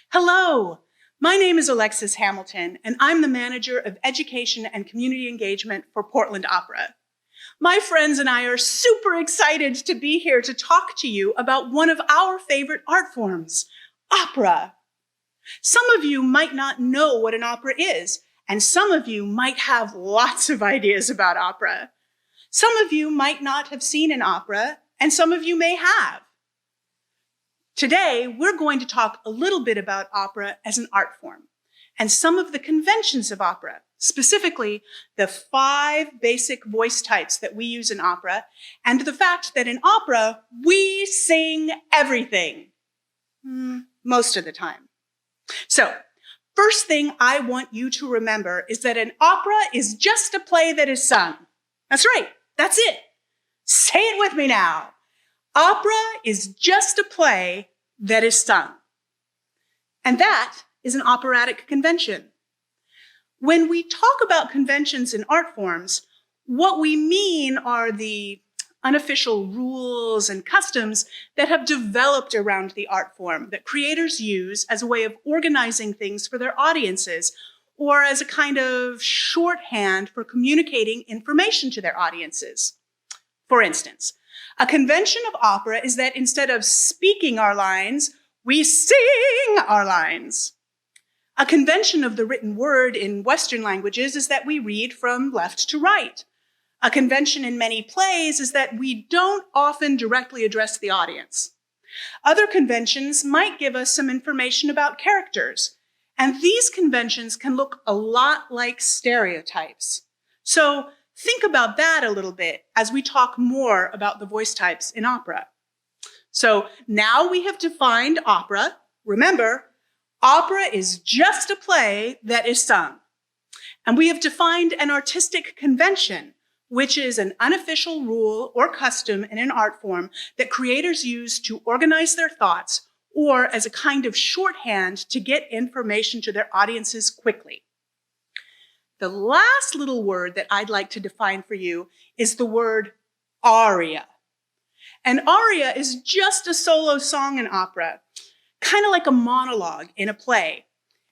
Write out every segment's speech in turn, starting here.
Hello, my name is Alexis Hamilton, and I'm the manager of education and community engagement for Portland Opera. My friends and I are super excited to be here to talk to you about one of our favorite art forms, opera. Some of you might not know what an opera is, and some of you might have lots of ideas about opera. Some of you might not have seen an opera, and some of you may have. Today, we're going to talk a little bit about opera as an art form and some of the conventions of opera, specifically the 5 basic voice types that we use in opera, and the fact that in opera, we sing everything, most of the time. So, first thing I want you to remember is that an opera is just a play that is sung. That's right, that's it. Say it with me now. Opera is just a play that is sung. And that is an operatic convention. When we talk about conventions in art forms, what we mean are the unofficial rules and customs that have developed around the art form that creators use as a way of organizing things for their audiences or as a kind of shorthand for communicating information to their audiences. For instance, a convention of opera is that instead of speaking our lines, we sing our lines. A convention of the written word in Western languages is that we read from left to right. A convention in many plays is that we don't often directly address the audience. Other conventions might give us some information about characters, and these conventions can look a lot like stereotypes. So think about that a little bit as we talk more about the voice types in opera. So now we have defined opera. Remember, opera is just a play that is sung. And we have defined an artistic convention, which is an unofficial rule or custom in an art form that creators use to organize their thoughts or as a kind of shorthand to get information to their audiences quickly. The last little word that I'd like to define for you is the word aria. An aria is just a solo song in opera, kind of like a monologue in a play.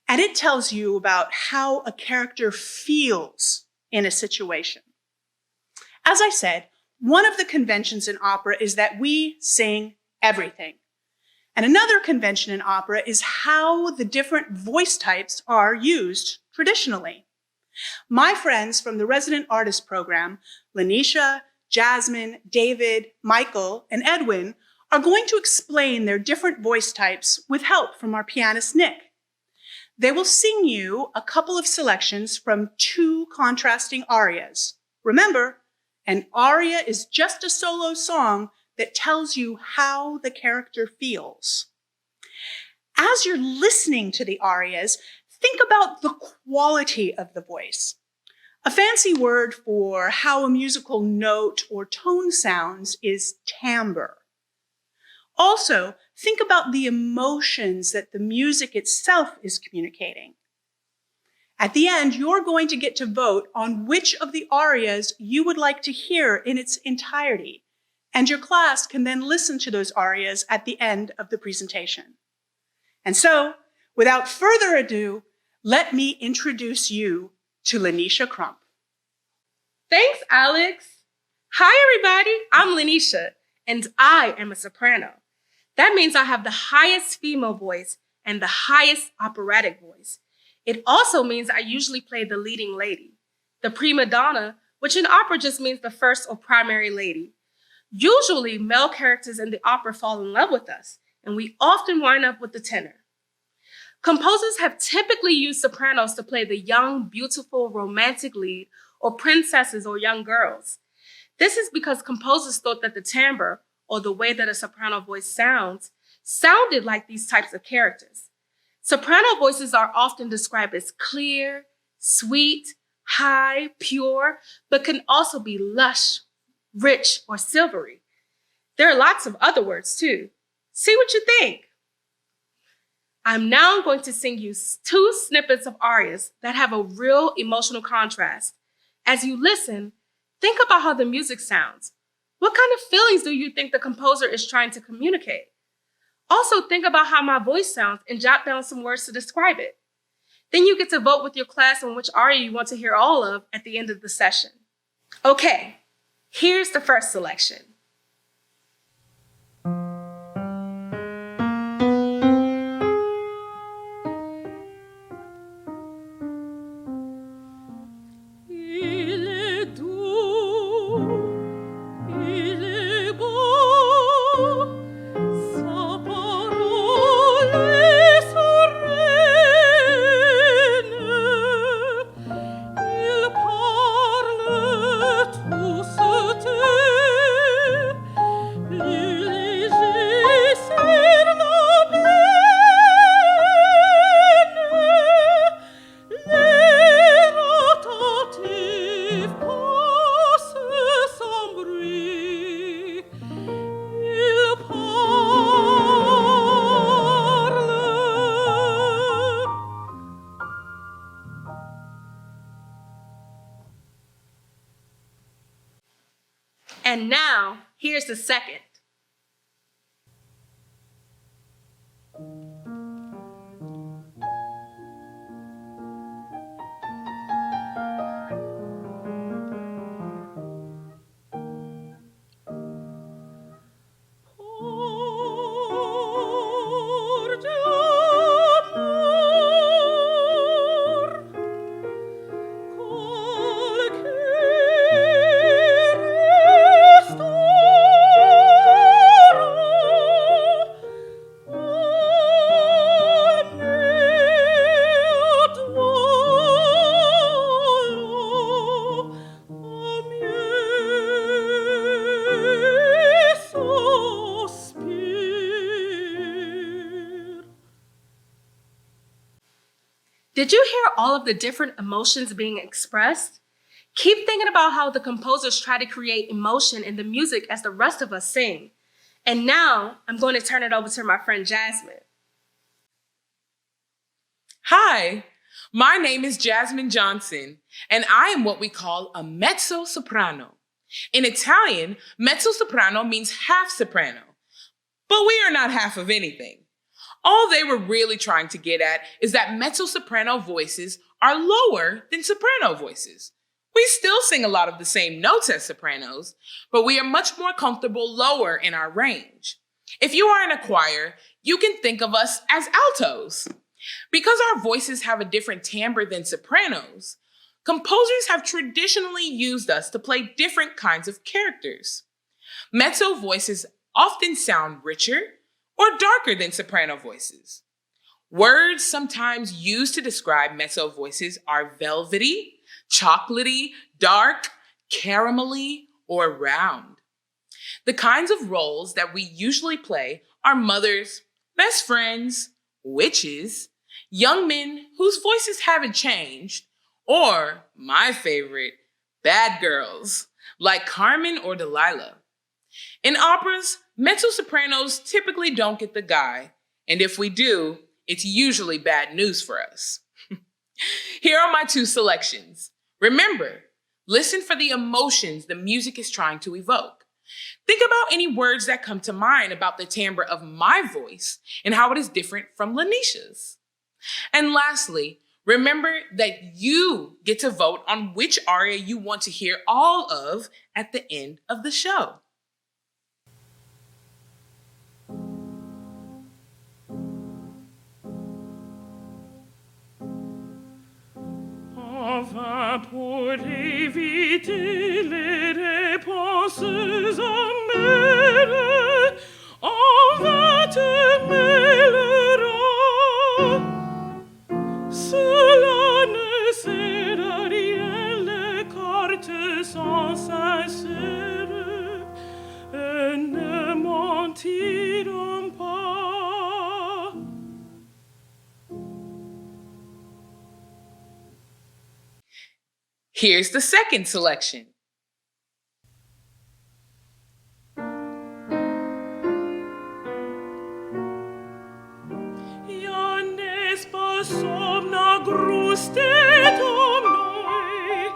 And it tells you about how a character feels in a situation. As I said, one of the conventions in opera is that we sing everything. And another convention in opera is how the different voice types are used traditionally. My friends from the Resident Artist Program, Lanisha, Jasmine, David, Michael, and Edwin, are going to explain their different voice types with help from our pianist, Nick. They will sing you a couple of selections from 2 contrasting arias. Remember, an aria is just a solo song that tells you how the character feels. As you're listening to the arias, think about the quality of the voice. A fancy word for how a musical note or tone sounds is timbre. Also, think about the emotions that the music itself is communicating. At the end, you're going to get to vote on which of the arias you would like to hear in its entirety, and your class can then listen to those arias at the end of the presentation. And so, without further ado, let me introduce you to Lanisha Crump. Thanks, Alex. Hi, everybody. I'm Lanisha, and I am a soprano. That means I have the highest female voice and the highest operatic voice. It also means I usually play the leading lady, the prima donna, which in opera just means the first or primary lady. Usually, male characters in the opera fall in love with us, and we often wind up with the tenor. Composers have typically used sopranos to play the young, beautiful, romantic lead, or princesses or young girls. This is because composers thought that the timbre, or the way that a soprano voice sounded like these types of characters. Soprano voices are often described as clear, sweet, high, pure, but can also be lush, rich, or silvery. There are lots of other words too. See what you think. I'm now going to sing you 2 snippets of arias that have a real emotional contrast. As you listen, think about how the music sounds. What kind of feelings do you think the composer is trying to communicate? Also, think about how my voice sounds and jot down some words to describe it. Then you get to vote with your class on which aria you want to hear all of at the end of the session. Okay, here's the first selection. And now, here's the second. Did you hear all of the different emotions being expressed? Keep thinking about how the composers try to create emotion in the music as the rest of us sing. And now I'm going to turn it over to my friend Jasmine. Hi, my name is Jasmine Johnson, and I am what we call a mezzo-soprano. In Italian, mezzo-soprano means half soprano, but we are not half of anything. All they were really trying to get at is that mezzo-soprano voices are lower than soprano voices. We still sing a lot of the same notes as sopranos, but we are much more comfortable lower in our range. If you are in a choir, you can think of us as altos. Because our voices have a different timbre than sopranos, composers have traditionally used us to play different kinds of characters. Mezzo voices often sound richer or darker than soprano voices. Words sometimes used to describe mezzo voices are velvety, chocolatey, dark, caramelly, or round. The kinds of roles that we usually play are mothers, best friends, witches, young men whose voices haven't changed, or, my favorite, bad girls, like Carmen or Delilah. In operas, mezzo-sopranos typically don't get the guy, and if we do, it's usually bad news for us. Here are my two selections. Remember, listen for the emotions the music is trying to evoke. Think about any words that come to mind about the timbre of my voice and how it is different from Lanisha's. And lastly, remember that you get to vote on which aria you want to hear all of at the end of the show. Enfin, pour éviter les réponses amères, on va te mêlera. Cela ne sert à rien, les cartes sont sincères et ne mentiront pas. Here's the second selection. Ja ne sposobna grustet o mной,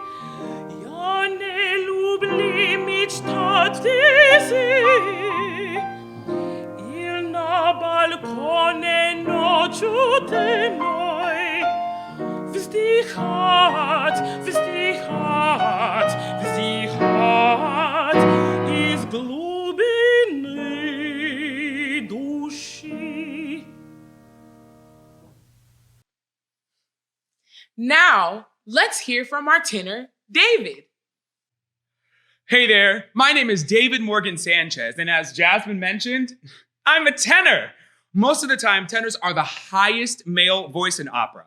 ja не люблю мечтать десять, il n'a pas piaciute noi. Vizdihat, vizdihat, vizdihat iz glubiny duši. Now, let's hear from our tenor, David. Hey there, my name is David Morgan Sanchez, and as Jasmine mentioned, I'm a tenor. Most of the time, tenors are the highest male voice in opera.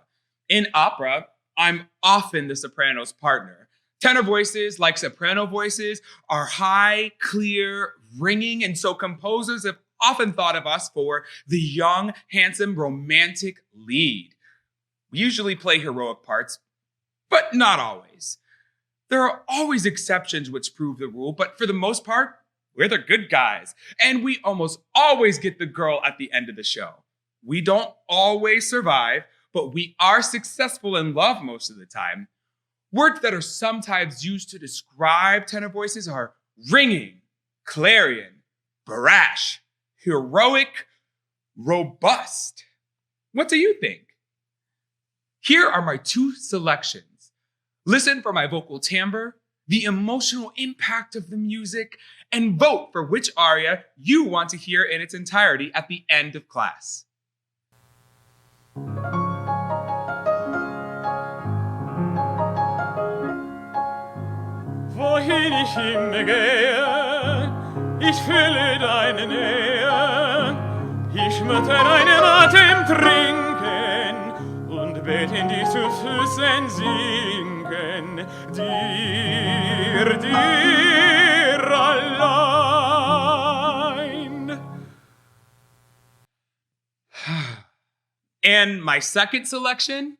In opera, I'm often the soprano's partner. Tenor voices, like soprano voices, are high, clear, ringing, and so composers have often thought of us for the young, handsome, romantic lead. We usually play heroic parts, but not always. There are always exceptions which prove the rule, but for the most part, we're the good guys. And we almost always get the girl at the end of the show. We don't always survive, but we are successful in love most of the time. Words that are sometimes used to describe tenor voices are ringing, clarion, brash, heroic, robust. What do you think? Here are my 2 selections. Listen for my vocal timbre, the emotional impact of the music, and vote for which aria you want to hear in its entirety at the end of class. Wohin ich hingehe, ich fühle deine Nähe. Ich möchte deinen Atem trinken und beten dir zu Füßen sinken. Dir allein. And my second selection,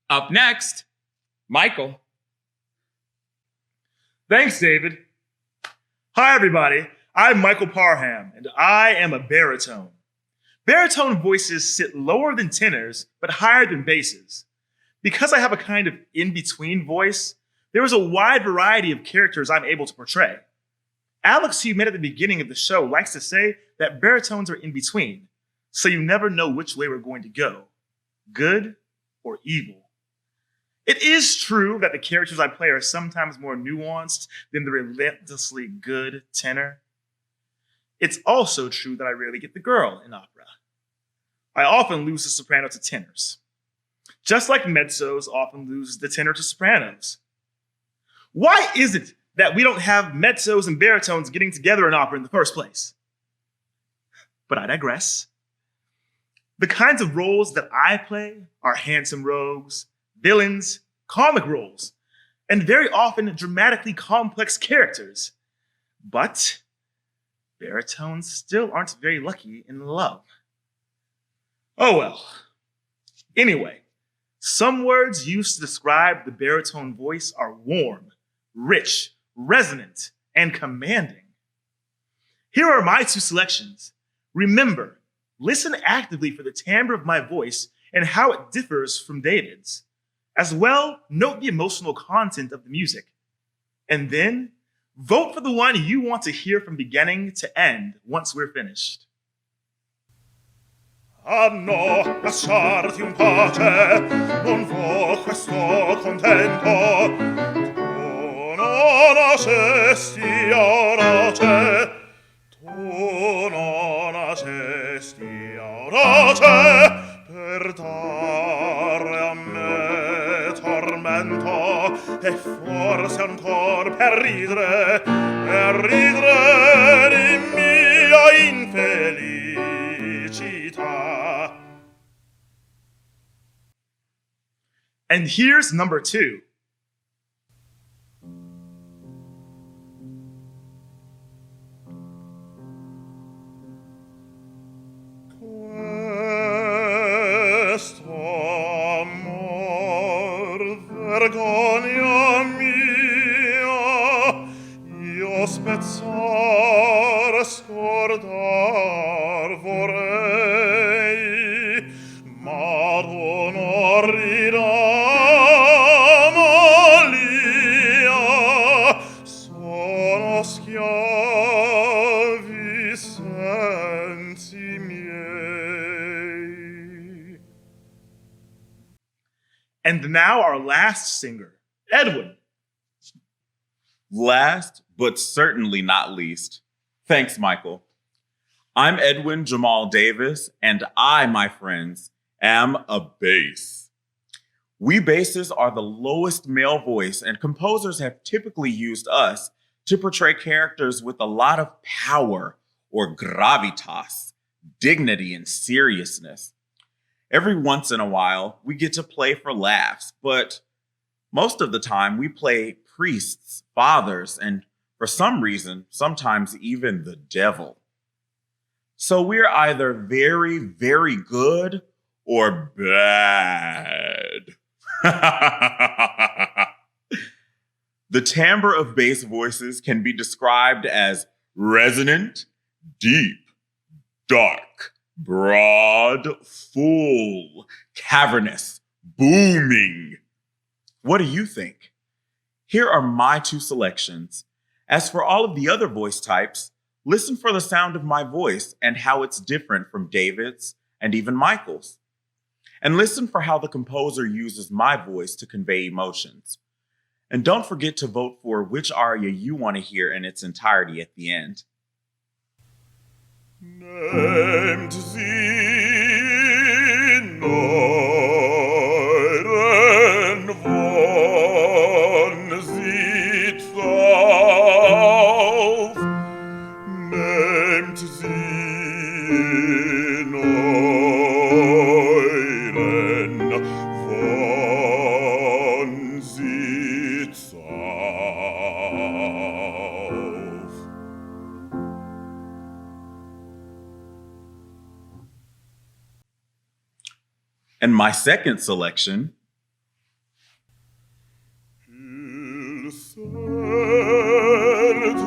up next, Michael. Thanks, David. Hi, everybody. I'm Michael Parham, and I am a baritone. Baritone voices sit lower than tenors, but higher than basses. Because I have a kind of in-between voice, there is a wide variety of characters I'm able to portray. Alex, who you met at the beginning of the show, likes to say that baritones are in between, so you never know which way we're going to go, good or evil. It is true that the characters I play are sometimes more nuanced than the relentlessly good tenor. It's also true that I rarely get the girl in opera. I often lose the soprano to tenors, just like mezzos often lose the tenor to sopranos. Why is it that we don't have mezzos and baritones getting together in opera in the first place? But I digress. The kinds of roles that I play are handsome rogues, villains, comic roles, and very often dramatically complex characters. But baritones still aren't very lucky in love. Oh well. Anyway, some words used to describe the baritone voice are warm, rich, resonant, and commanding. Here are my 2 selections. Remember, listen actively for the timbre of my voice and how it differs from David's. As well, note the emotional content of the music. And then, vote for the one you want to hear from beginning to end once we're finished. Anno, lasciarti un pace, non vo questo contento. Tu non accesti orace, tu non accesti orace, per dare a me tormento, e forse ancor per ridere di mia infelicità. And here's number 2. vergogna mia, io spezzar, scordar vorrei, ma d'onor lia, sono schiavi sensi miei. And now our last singer, Edwin. Last, but certainly not least, thanks, Michael. I'm Edwin Jamal Davis, and I, my friends, am a bass. We basses are the lowest male voice, and composers have typically used us to portray characters with a lot of power or gravitas, dignity, and seriousness. Every once in a while, we get to play for laughs, but most of the time we play priests, fathers, and for some reason, sometimes even the devil. So we're either very, very good or bad. The timbre of bass voices can be described as resonant, deep, dark, broad, full, cavernous, booming. What do you think? Here are my two selections. As for all of the other voice types, listen for the sound of my voice and how it's different from David's and even Michael's. And listen for how the composer uses my voice to convey emotions. And don't forget to vote for which aria you want to hear in its entirety at the end. Nehmt sie neuren Wohnsitz auf, nehmt sie neuren Wohnsitz auf. And my second selection, Il certo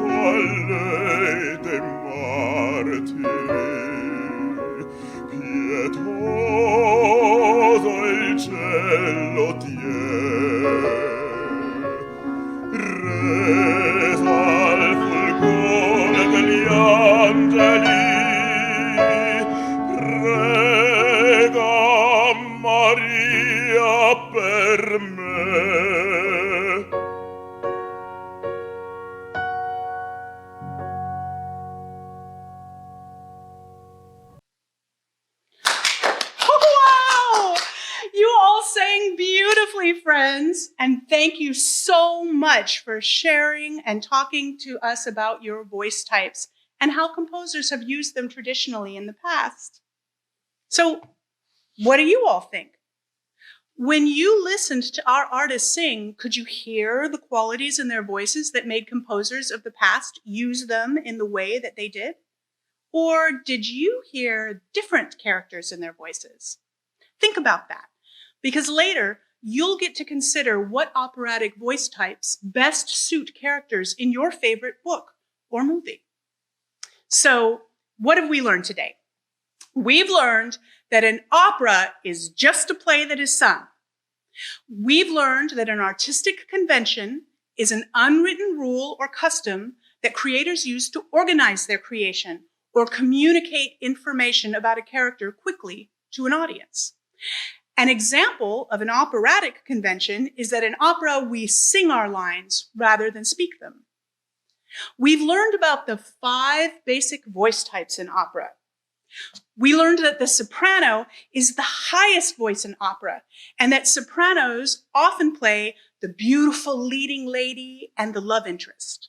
a lei dei martiri, pietoso il cielo tie, resa al fulgore degli angeli, prega Maria per me. Wow! You all sang beautifully, friends, and thank you so much for sharing and talking to us about your voice types and how composers have used them traditionally in the past. So, what do you all think? When you listened to our artists sing, could you hear the qualities in their voices that made composers of the past use them in the way that they did? Or did you hear different characters in their voices? Think about that, because later you'll get to consider what operatic voice types best suit characters in your favorite book or movie. So, what have we learned today? We've learned that an opera is just a play that is sung. We've learned that an artistic convention is an unwritten rule or custom that creators use to organize their creation or communicate information about a character quickly to an audience. An example of an operatic convention is that in opera, we sing our lines rather than speak them. We've learned about the 5 basic voice types in opera. We learned that the soprano is the highest voice in opera, and that sopranos often play the beautiful leading lady and the love interest.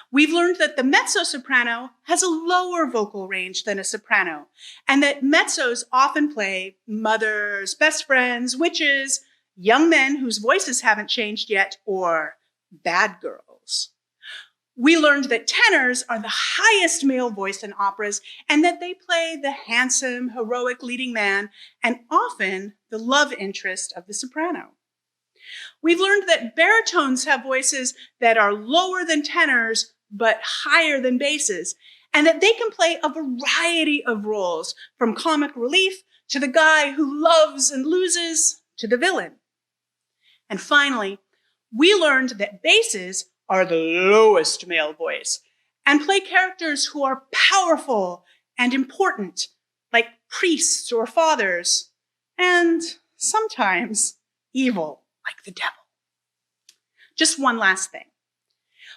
We've learned that the mezzo-soprano has a lower vocal range than a soprano, and that mezzos often play mothers, best friends, witches, young men whose voices haven't changed yet, or bad girls. We learned that tenors are the highest male voice in operas and that they play the handsome, heroic leading man and often the love interest of the soprano. We've learned that baritones have voices that are lower than tenors, but higher than basses, and that they can play a variety of roles, from comic relief to the guy who loves and loses to the villain. And finally, we learned that basses are the lowest male voice and play characters who are powerful and important, like priests or fathers, and sometimes evil, like the devil. Just one last thing.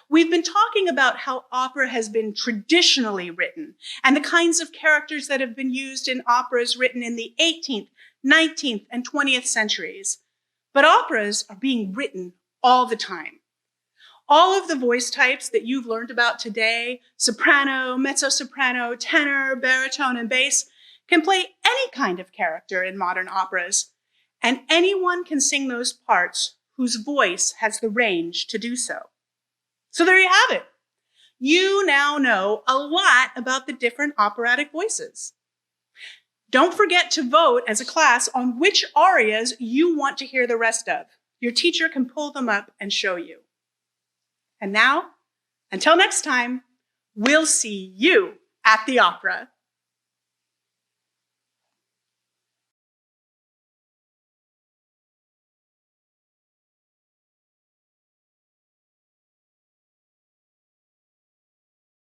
We've been talking about how opera has been traditionally written and the kinds of characters that have been used in operas written in the 18th, 19th, and 20th centuries. But operas are being written all the time. All of the voice types that you've learned about today, soprano, mezzo-soprano, tenor, baritone, and bass, can play any kind of character in modern operas, and anyone can sing those parts whose voice has the range to do so. So there you have it. You now know a lot about the different operatic voices. Don't forget to vote as a class on which arias you want to hear the rest of. Your teacher can pull them up and show you. And now, until next time, we'll see you at the opera.